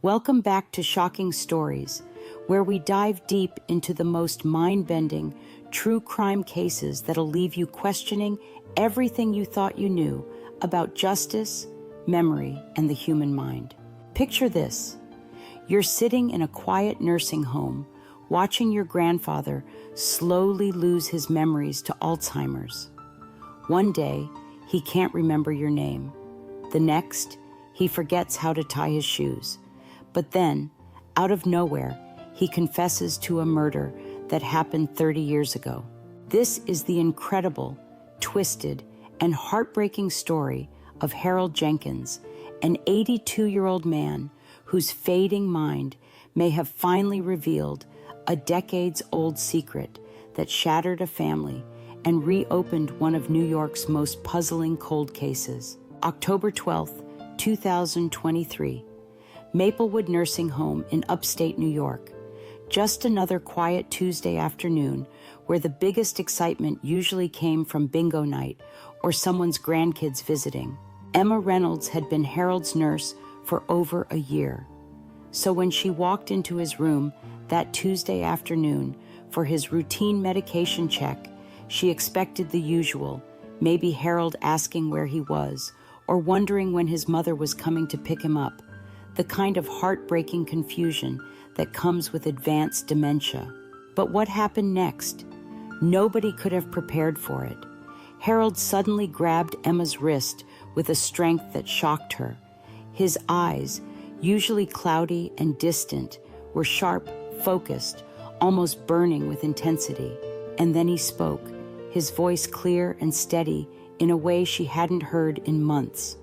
Welcome back to Shocking Stories, where we dive deep into the most mind-bending, true crime cases that'll leave you questioning everything you thought you knew about justice, memory, and the human mind. Picture this. You're sitting in a quiet nursing home, watching your grandfather slowly lose his memories to Alzheimer's. One day, he can't remember your name. The next, he forgets how to tie his shoes. But then, out of nowhere, he confesses to a murder that happened 30 years ago. This is the incredible, twisted, and heartbreaking story of Harold Jenkins, an 82-year-old man whose fading mind may have finally revealed a decades-old secret that shattered a family and reopened one of New York's most puzzling cold cases. October 12, 2023. Maplewood Nursing Home in upstate New York. Just another quiet Tuesday afternoon where the biggest excitement usually came from bingo night or someone's grandkids visiting. Emma Reynolds had been Harold's nurse for over a year. So when she walked into his room that Tuesday afternoon for his routine medication check, she expected the usual, maybe Harold asking where he was or wondering when his mother was coming to pick him up. The kind of heartbreaking confusion that comes with advanced dementia. But what happened next? Nobody could have prepared for it. Harold suddenly grabbed Emma's wrist with a strength that shocked her. His eyes, usually cloudy and distant, were sharp, focused, almost burning with intensity. And then he spoke, his voice clear and steady in a way she hadn't heard in months.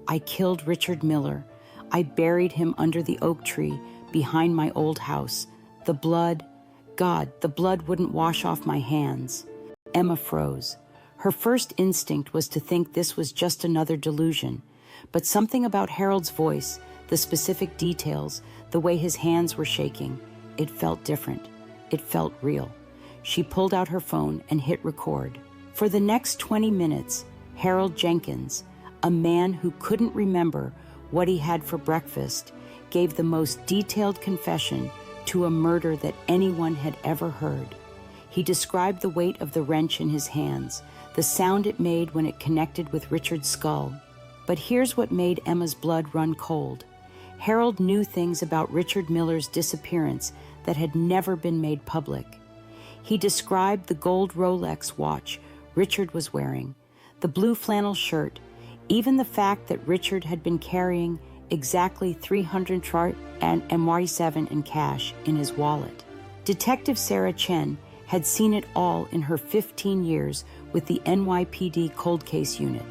"I killed Richard Miller. I buried him under the oak tree behind my old house. The blood, God, the blood wouldn't wash off my hands." Emma froze. Her first instinct was to think this was just another delusion, but something about Harold's voice, the specific details, the way his hands were shaking, it felt different. It felt real. She pulled out her phone and hit record. For the next 20 minutes, Harold Jenkins, a man who couldn't remember what he had for breakfast, gave the most detailed confession to a murder that anyone had ever heard. He described the weight of the wrench in his hands, the sound it made when it connected with Richard's skull. But here's what made Emma's blood run cold. Harold knew things about Richard Miller's disappearance that had never been made public. He described the gold Rolex watch Richard was wearing, the blue flannel shirt, even the fact that Richard had been carrying exactly $347 in cash in his wallet. Detective Sarah Chen had seen it all in her 15 years with the NYPD cold case unit.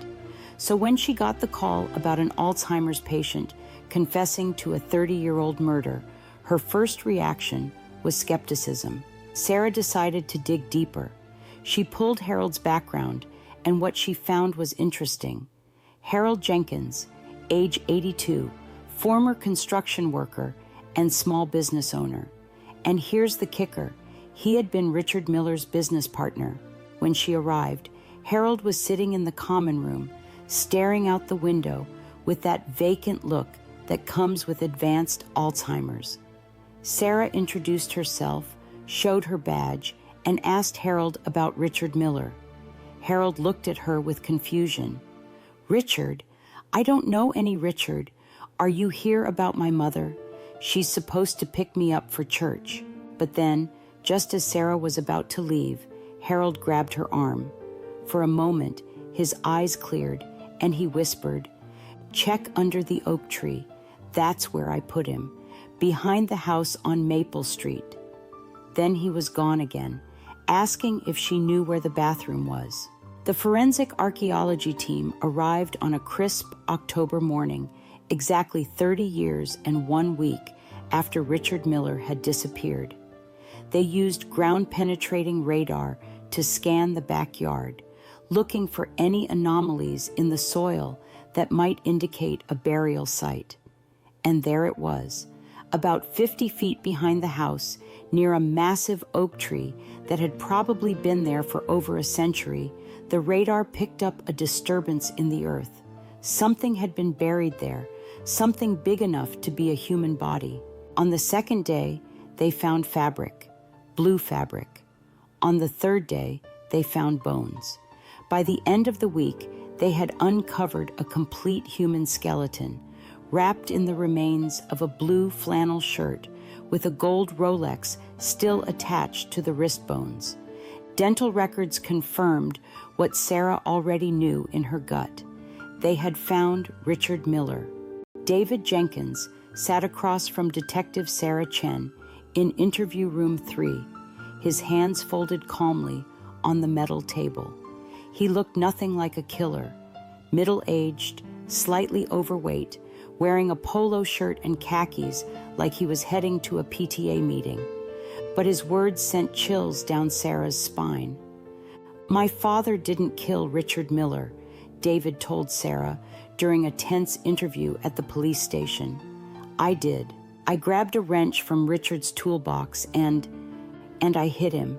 So when she got the call about an Alzheimer's patient confessing to a 30-year-old murder, her first reaction was skepticism. Sarah decided to dig deeper. She pulled Harold's background, and what she found was interesting. Harold Jenkins, age 82, former construction worker and small business owner. And here's the kicker. He had been Richard Miller's business partner. When she arrived, Harold was sitting in the common room, staring out the window with that vacant look that comes with advanced Alzheimer's. Sarah introduced herself, showed her badge, and asked Harold about Richard Miller. Harold looked at her with confusion. "Richard? I don't know any Richard. Are you here about my mother? She's supposed to pick me up for church." But then, just as Sarah was about to leave, Harold grabbed her arm. For a moment, his eyes cleared, and he whispered, "Check under the oak tree. That's where I put him, behind the house on Maple Street." Then he was gone again, asking if she knew where the bathroom was. The forensic archaeology team arrived on a crisp October morning, exactly 30 years and 1 week after Richard Miller had disappeared. They used ground-penetrating radar to scan the backyard, looking for any anomalies in the soil that might indicate a burial site. And there it was, about 50 feet behind the house, near a massive oak tree that had probably been there for over a century. The radar picked up a disturbance in the earth. Something had been buried there, something big enough to be a human body. On the second day, they found fabric, blue fabric. On the third day, they found bones. By the end of the week, they had uncovered a complete human skeleton, wrapped in the remains of a blue flannel shirt with a gold Rolex still attached to the wrist bones. Dental records confirmed what Sarah already knew in her gut. They had found Richard Miller. David Jenkins sat across from Detective Sarah Chen in interview room 3, his hands folded calmly on the metal table. He looked nothing like a killer, middle-aged, slightly overweight, wearing a polo shirt and khakis like he was heading to a PTA meeting. But his words sent chills down Sarah's spine. "My father didn't kill Richard Miller," David told Sarah during a tense interview at the police station. "I did. I grabbed a wrench from Richard's toolbox and I hit him.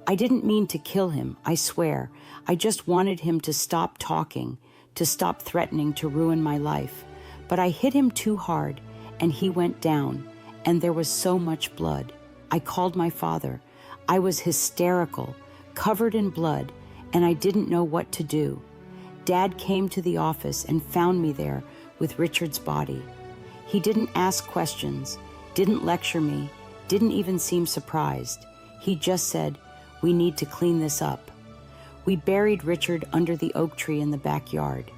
I didn't mean to kill him, I swear. I just wanted him to stop talking, to stop threatening to ruin my life. But I hit him too hard, and he went down, and there was so much blood. I called my father. I was hysterical, covered in blood, and I didn't know what to do. Dad came to the office and found me there with Richard's body. He didn't ask questions, didn't lecture me, didn't even seem surprised. He just said, 'We need to clean this up.' We buried Richard under the oak tree in the backyard.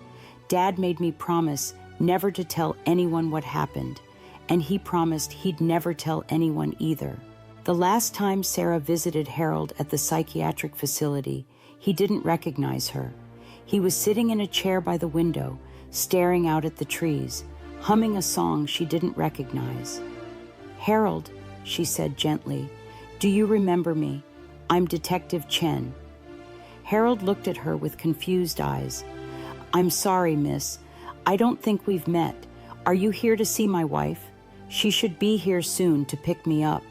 Dad made me promise never to tell anyone what happened, and he promised he'd never tell anyone either." The last time Sarah visited Harold at the psychiatric facility, he didn't recognize her. He was sitting in a chair by the window, staring out at the trees, humming a song she didn't recognize. "Harold," she said gently, "do you remember me? I'm Detective Chen." Harold looked at her with confused eyes. "I'm sorry, miss. I don't think we've met. Are you here to see my wife? She should be here soon to pick me up."